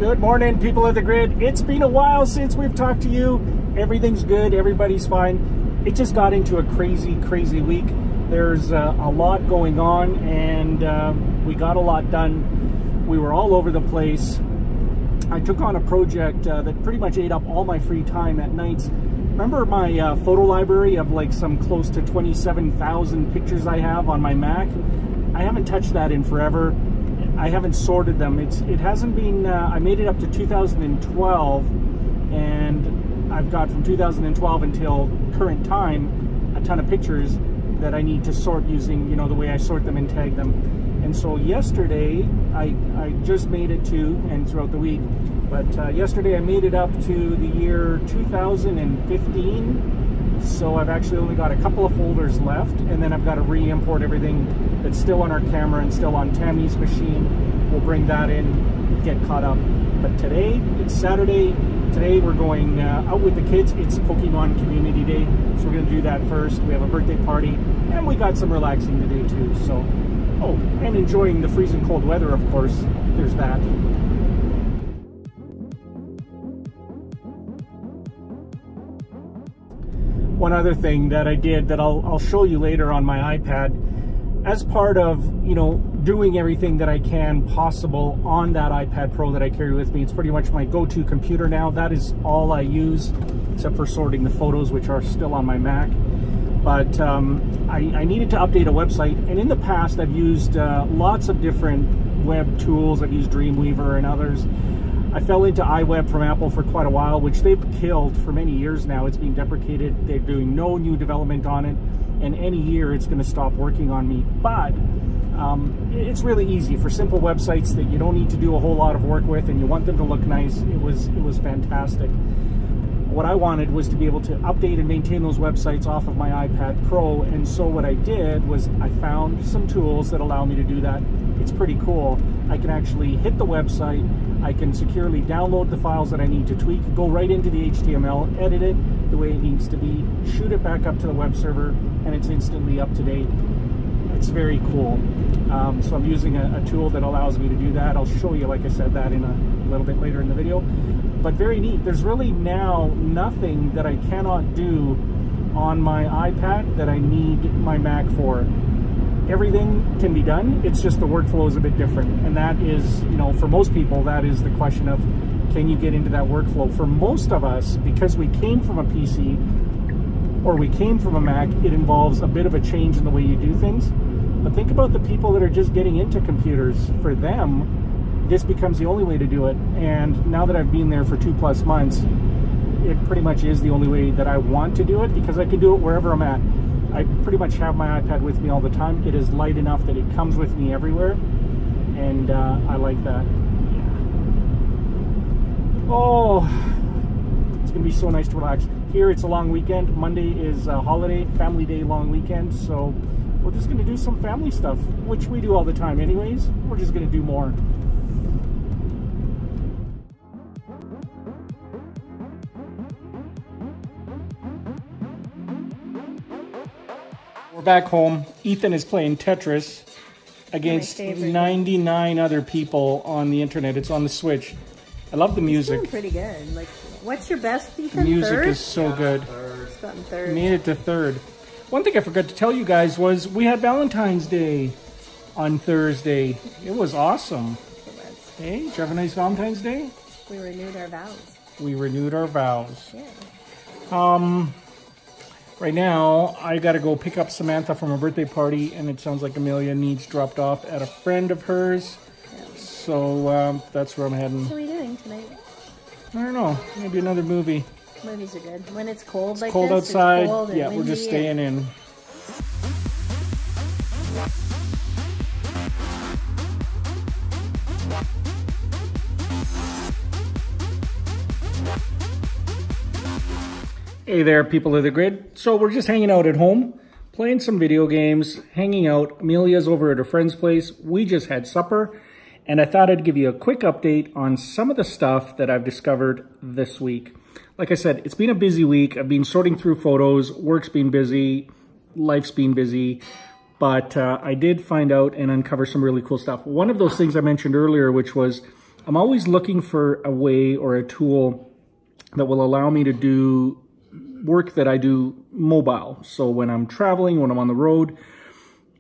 Good morning, people of the grid. It's been a while since we've talked to you. Everything's good, everybody's fine. It just got into a crazy week. There's a lot going on, and we got a lot done. We were all over the place. I took on a project that pretty much ate up all my free time at nights. Remember my photo library of like some close to 27,000 pictures I have on my Mac? I haven't touched that in forever. I haven't sorted them. It hasn't been, I made it up to 2012, and I've got from 2012 until current time a ton of pictures that I need to sort using, you know, the way I sort them and tag them. And so yesterday, I just made it to, and throughout the week, but yesterday I made it up to the year 2015. So I've actually only got a couple of folders left, and then I've got to re-import everything that's still on our camera and still on Tammy's machine. We'll bring that in, get caught up. But today, it's Saturday. Today we're going out with the kids. It's Pokemon Community Day, so we're going to do that first. We have a birthday party, and we got some relaxing today too. So, oh, and enjoying the freezing cold weather, of course. There's that. One other thing that I did that I'll show you later on my iPad, as part of, you know, doing everything that I can possible on that iPad Pro that I carry with me. It's pretty much my go-to computer now. That is all I use, except for sorting the photos, which are still on my Mac. But I needed to update a website, and in the past I've used lots of different web tools. I've used Dreamweaver and others. I fell into iWeb from Apple for quite a while, which they've killed for many years now. It's being deprecated. They're doing no new development on it, and any year it's going to stop working on me. But it's really easy for simple websites that you don't need to do a whole lot of work with, and you want them to look nice. It was fantastic. What I wanted was to be able to update and maintain those websites off of my iPad Pro, and so what I did was I found some tools that allow me to do that. It's pretty cool. I can actually hit the website, I can securely download the files that I need to tweak, go right into the HTML, edit it the way it needs to be, shoot it back up to the web server, and it's instantly up to date. It's very cool. So I'm using a tool that allows me to do that. I'll show you, like I said, that in a little bit later in the video. But very neat. There's really now nothing that I cannot do on my iPad that I need my Mac for. Everything can be done. It's just the workflow is a bit different. And that is, you know, for most people, that is the question of, can you get into that workflow? For most of us, because we came from a PC or we came from a Mac, it involves a bit of a change in the way you do things. But think about the people that are just getting into computers. For them, this becomes the only way to do it. And now that I've been there for 2+ months, it pretty much is the only way that I want to do it, because I can do it wherever I'm at. I pretty much have my iPad with me all the time. It is light enough that it comes with me everywhere, and I like that. Yeah. Oh, it's gonna be so nice to relax. Here it's a long weekend. Monday is a holiday, family day long weekend, so we're just gonna do some family stuff, which we do all the time anyways. We're just gonna do more. We're back home. Ethan is playing Tetris against 99 other people on the internet. It's on the Switch. I love the music. He's doing pretty good. Like, what's your best, Ethan? The music third? is so good. He's gotten third. Made it to third. One thing I forgot to tell you guys was we had Valentine's Day on Thursday. It was awesome. Hey, did you have a nice Valentine's Day? We renewed our vows. We renewed our vows. Yeah. Right now, I gotta go pick up Samantha from a birthday party, and it sounds like Amelia needs dropped off at a friend of hers. Yeah. So that's where I'm heading. What are we doing tonight? I don't know. Maybe another movie. Movies are good. When it's cold like cold this, outside. It's cold and yeah, we're just staying in. Hey there, people of the grid. So we're just hanging out at home, playing some video games, hanging out. Amelia's over at her friend's place. We just had supper, and I thought I'd give you a quick update on some of the stuff that I've discovered this week. Like I said, it's been a busy week. I've been sorting through photos. Work's been busy. Life's been busy. But I did find out and uncover some really cool stuff. One of those things I mentioned earlier, which was I'm always looking for a way or a tool that will allow me to do work that I do mobile. So when I'm traveling, when I'm on the road,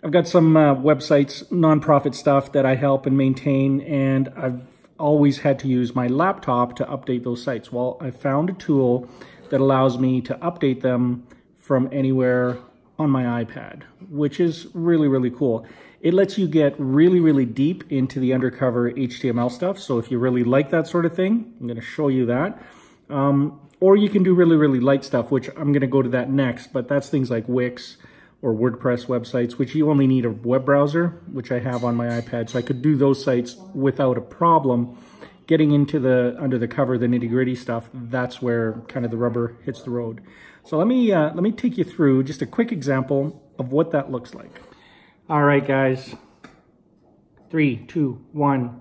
I've got some websites, nonprofit stuff that I help and maintain, and I've always had to use my laptop to update those sites. Well, I found a tool that allows me to update them from anywhere on my iPad, which is really, really cool. It lets you get really, really deep into the undercover HTML stuff. So if you really like that sort of thing, I'm going to show you that. Or you can do really, really light stuff, which I'm going to go to that next. But that's things like Wix or WordPress websites, which you only need a web browser, which I have on my iPad. So I could do those sites without a problem. Getting into the under the cover, the nitty-gritty stuff, that's where kind of the rubber hits the road. So let me take you through just a quick example of what that looks like. All right, guys. 3, 2, 1.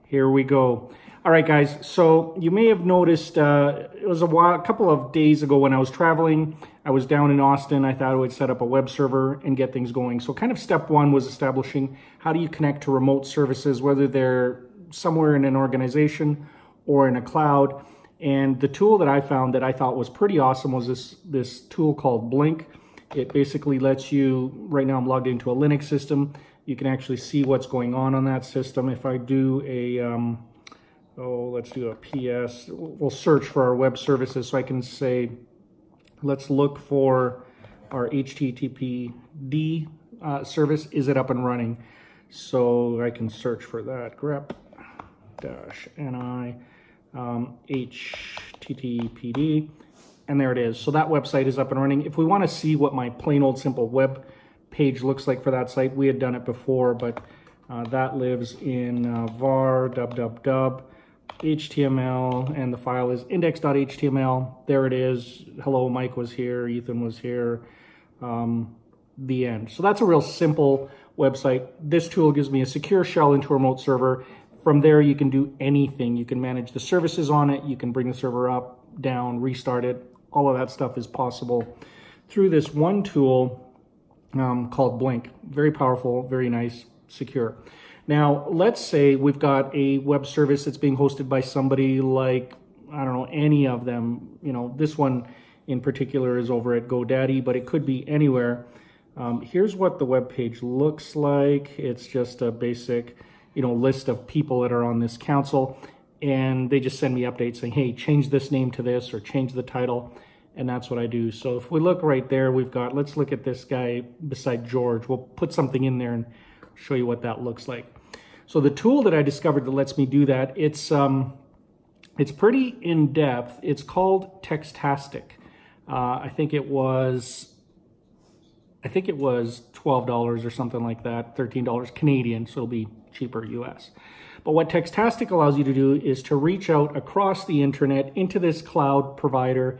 Here we go. All right, guys. So you may have noticed it was a couple of days ago when I was traveling. I was down in Austin. I thought I would set up a web server and get things going. So kind of step one was establishing how do you connect to remote services, whether they're somewhere in an organization or in a cloud. And the tool that I found that I thought was pretty awesome was this tool called Blink. It basically lets you, right now I'm logged into a Linux system, you can actually see what's going on that system. If I do a, let's do a PS, we'll search for our web services. So I can say, let's look for our HTTPD service. Is it up and running? So I can search for that, grep-ni HTTPD, and there it is. So that website is up and running. If we want to see what my plain old simple web page looks like for that site, we had done it before, but that lives in var www HTML, and the file is index.html. There it is. Hello, Mike was here, Ethan was here, the end. So that's a real simple website. This tool gives me a secure shell into a remote server. From there, you can do anything. You can manage the services on it. You can bring the server up, down, restart it. All of that stuff is possible through this one tool called Blink. Very powerful, very nice, secure. Now, let's say we've got a web service that's being hosted by somebody like, I don't know, any of them. You know, this one in particular is over at GoDaddy, but it could be anywhere. Here's what the web page looks like. It's just a basic, list of people that are on this council, and they just send me updates saying, hey, change this name to this or change the title, and that's what I do. So if we look right there, we've got, let's look at this guy beside George. We'll put something in there and show you what that looks like. So the tool that I discovered that lets me do that, it's pretty in-depth. It's called Textastic. I think it was $12 or something like that, $13 Canadian, so it'll be cheaper US. But what Textastic allows you to do is to reach out across the internet into this cloud provider,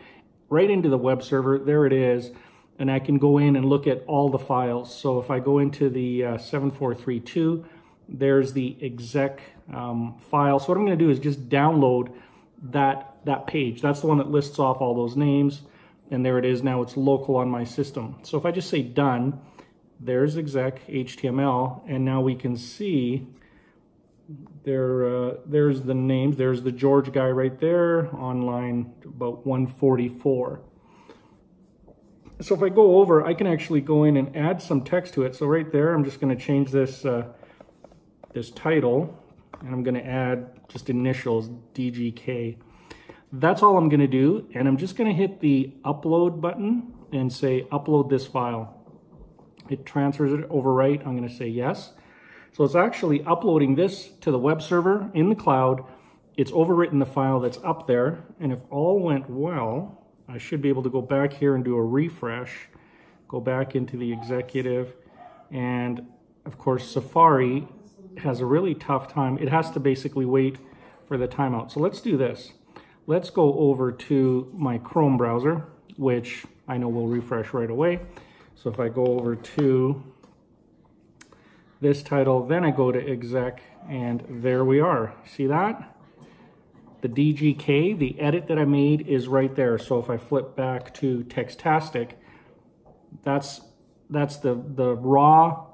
right into the web server. There it is. And I can go in and look at all the files. So if I go into the 7432, there's the exec file. So what I'm going to do is just download that page. That's the one that lists off all those names. And there it is. Now it's local on my system. So if I just say done, there's exec HTML. And now we can see there's the names. There's the George guy right there on line about 144. So if I go over, I can actually go in and add some text to it. So right there, I'm just going to change this this title, and I'm going to add just initials, DGK. That's all I'm going to do, and I'm just going to hit the upload button and say upload this file. It transfers it over right. I'm going to say yes. So it's actually uploading this to the web server in the cloud. It's overwritten the file that's up there, and if all went well, I should be able to go back here and do a refresh, go back into the executive, and of course Safari has a really tough time. It has to basically wait for the timeout. So let's do this. Let's go over to my Chrome browser, which I know will refresh right away. So if I go over to this title, then I go to exec, and there we are. See that? The DGK, the edit that I made, is right there. So if I flip back to Textastic, that's the raw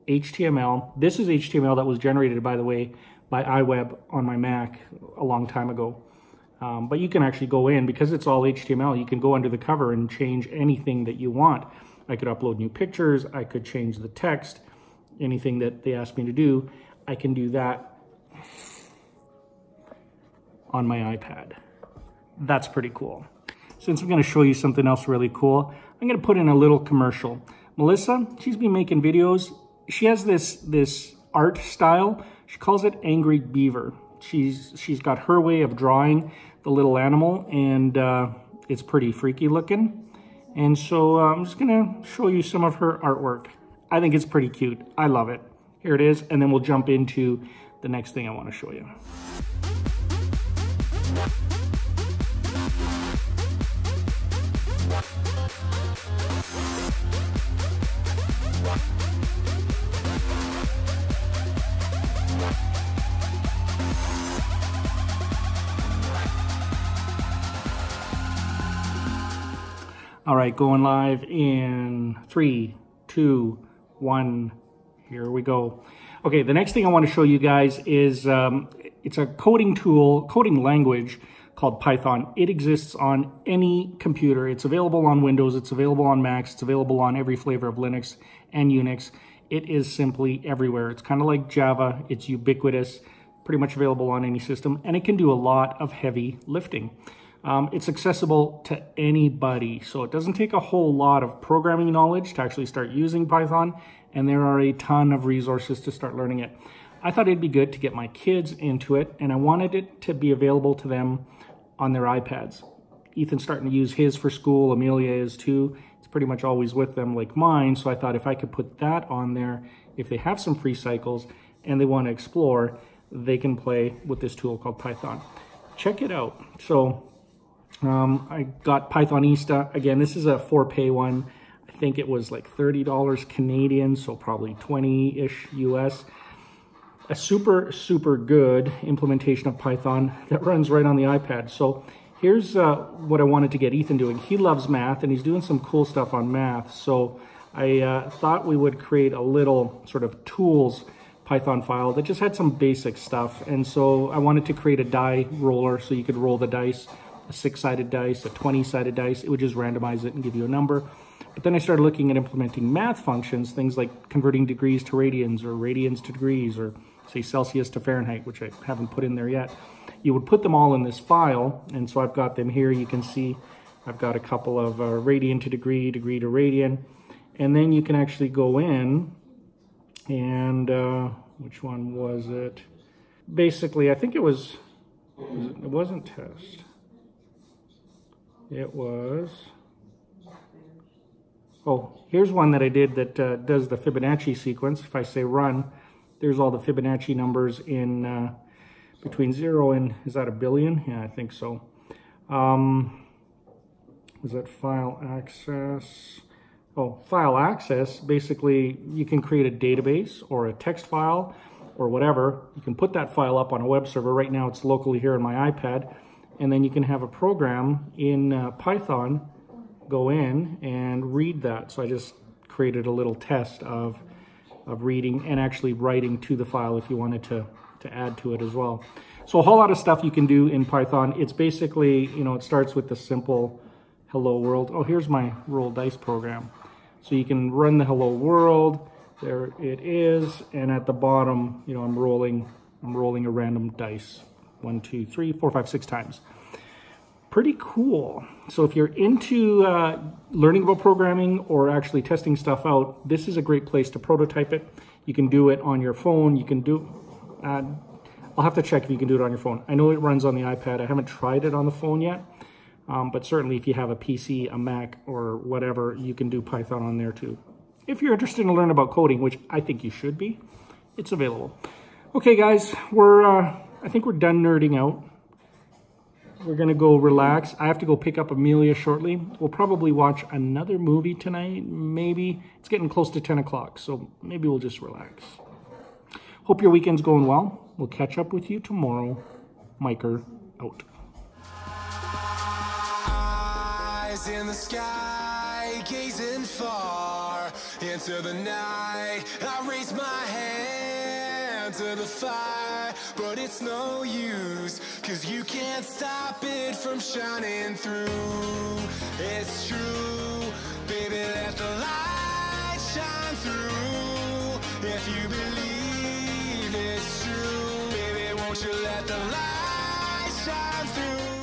HTML. This is HTML that was generated, by the way, by iWeb on my Mac a long time ago. But you can actually go in, because it's all HTML, you can go under the cover and change anything that you want. I could upload new pictures, I could change the text, anything that they asked me to do, I can do that on my iPad. That's pretty cool. Since I'm gonna show you something else really cool, I'm gonna put in a little commercial. Melissa, she's been making videos. She has this art style. She calls it Angry Beaver. She's got her way of drawing the little animal, and it's pretty freaky looking. And so I'm just gonna show you some of her artwork. I think it's pretty cute. I love it. Here it is, and then we'll jump into the next thing I wanna show you. All right, going live in 3, 2, 1. Here we go. Okay, the next thing I want to show you guys is it's a coding tool, coding language called Python. It exists on any computer. It's available on Windows. It's available on Macs. It's available on every flavor of Linux and Unix. It is simply everywhere. It's kind of like Java. It's ubiquitous, pretty much available on any system, and it can do a lot of heavy lifting. It's accessible to anybody, so it doesn't take a whole lot of programming knowledge to actually start using Python, and there are a ton of resources to start learning it. I thought it'd be good to get my kids into it, and I wanted it to be available to them on their iPads. Ethan's starting to use his for school, Amelia is too. It's pretty much always with them like mine, so I thought if I could put that on there, if they have some free cycles and they want to explore, they can play with this tool called Python. Check it out. So I got Pythonista. Again, this is a 4-pay one. I think it was like $30 Canadian, so probably 20-ish US. A super, super good implementation of Python that runs right on the iPad. So here's what I wanted to get Ethan doing. He loves math, and he's doing some cool stuff on math. So I thought we would create a little sort of tools Python file that just had some basic stuff. And so I wanted to create a die roller so you could roll the dice. A 6-sided dice, a 20-sided dice. It would just randomize it and give you a number. But then I started looking at implementing math functions, things like converting degrees to radians or radians to degrees, or say Celsius to Fahrenheit, which I haven't put in there yet. You would put them all in this file, and so I've got them here. You can see I've got a couple of radian to degree, degree to radian, and then you can actually go in and which one was it? Basically, I think it wasn't test. It was, oh, here's one that I did that does the Fibonacci sequence. If I say run, there's all the Fibonacci numbers in between 0 and, is that 1 billion? Yeah, I think so. Was that file access? Oh, file access, basically you can create a database or a text file or whatever. You can put that file up on a web server. Right now it's locally here on my iPad. And then you can have a program in Python go in and read that. So I just created a little test of reading and actually writing to the file if you wanted to add to it as well. So a whole lot of stuff you can do in Python. It's basically, you know, it starts with the simple hello world. Oh, here's my roll dice program. So you can run the hello world. There it is. And at the bottom, you know, I'm rolling a random dice. 1, 2, 3, 4, 5, 6 times. Pretty cool. So if you're into learning about programming or actually testing stuff out, this is a great place to prototype it. You can do it on your phone. You can do, I'll have to check if you can do it on your phone. I know it runs on the iPad. I haven't tried it on the phone yet, but certainly if you have a PC, a Mac, or whatever, you can do Python on there too. If you're interested in learning about coding, which I think you should be, it's available. Okay, guys, I think we're done nerding out. We're gonna go relax. I have to go pick up Amelia shortly. We'll probably watch another movie tonight, maybe. It's getting close to 10 o'clock, so maybe we'll just relax. Hope your weekend's going well. We'll catch up with you tomorrow. Miker out. Eyes in the sky, gazing far into the night. I raise my hand to the fire. but it's no use, 'cause you can't stop it from shining through. It's true, baby, let the light shine through. If you believe it's true, baby, won't you let the light shine through?